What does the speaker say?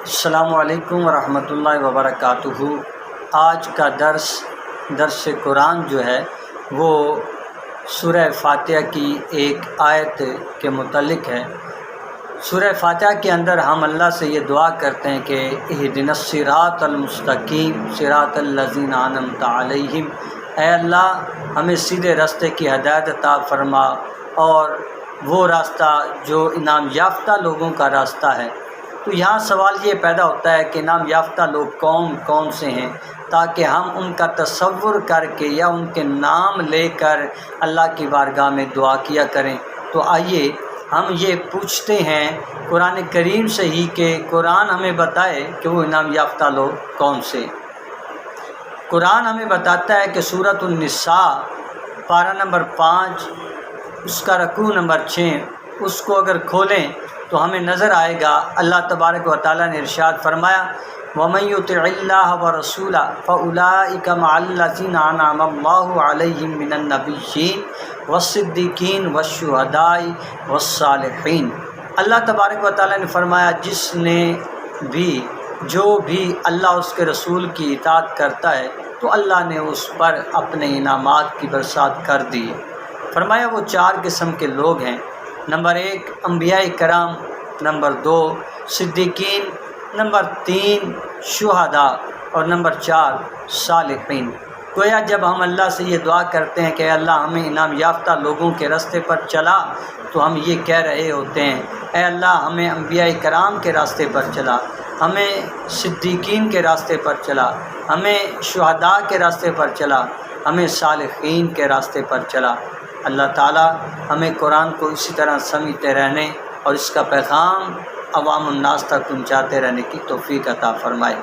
السلام علیکم ورحمۃ اللہ وبرکاتہ۔ آج کا درس قرآن جو ہے وہ سورہ فاتحہ کی ایک آیت کے متعلق ہے۔ سورہ فاتحہ کے اندر ہم اللہ سے یہ دعا کرتے ہیں کہ اہدنا الصراط المستقیم صراط الذین انعمت علیہم، اے اللہ ہمیں سیدھے راستے کی ہدایت عطا فرما، اور وہ راستہ جو انعام یافتہ لوگوں کا راستہ ہے۔ تو یہاں سوال یہ پیدا ہوتا ہے کہ انعام یافتہ لوگ کون سے ہیں، تاکہ ہم ان کا تصور کر کے یا ان کے نام لے کر اللہ کی بارگاہ میں دعا کیا کریں۔ تو آئیے ہم یہ پوچھتے ہیں قرآن کریم سے ہی کہ قرآن ہمیں بتائے کہ وہ انعام یافتہ لوگ کون سے۔ قرآن ہمیں بتاتا ہے کہ سورۃ النساء پارہ نمبر 5 اس کا رکوع نمبر 6، اس کو اگر کھولیں تو ہمیں نظر آئے گا اللہ تبارک و تعالیٰ نے ارشاد فرمایا وَمَن يُطِعِ اللَّهَ وَرَسُولَهُ فَأُولَٰئِكَ مَعَ الَّذِينَ أَنْعَمَ اللَّهُ عَلَيْهِم مِّنَ النَّبِيِّينَ وَالصِّدِّيقِينَ وَالشُّهَدَاءِ وَالصَّالِحِينَ۔ اللہ تبارک و تعالیٰ نے فرمایا جو بھی اللہ اس کے رسول کی اطاعت کرتا ہے تو اللہ نے اس پر اپنے انعامات کی برسات کر دی۔ فرمایا وہ 4 قسم کے لوگ ہیں، نمبر 1 انبیاء کرام، نمبر 2 صدیقین، نمبر 3 شہداء، اور نمبر 4 صالحین۔ گویا جب ہم اللہ سے یہ دعا کرتے ہیں کہ اللہ ہمیں انعام یافتہ لوگوں کے راستے پر چلا، تو ہم یہ کہہ رہے ہوتے ہیں اے اللہ ہمیں انبیاء کرام کے راستے پر چلا، ہمیں صدیقین کے راستے پر چلا، ہمیں شہداء کے راستے پر چلا، ہمیں صالحین کے راستے پر چلا۔ اللہ تعالیٰ ہمیں قرآن کو اسی طرح سمجھتے رہنے اور اس کا پیغام عوام الناس تک پہنچاتے رہنے کی توفیق عطا فرمائے۔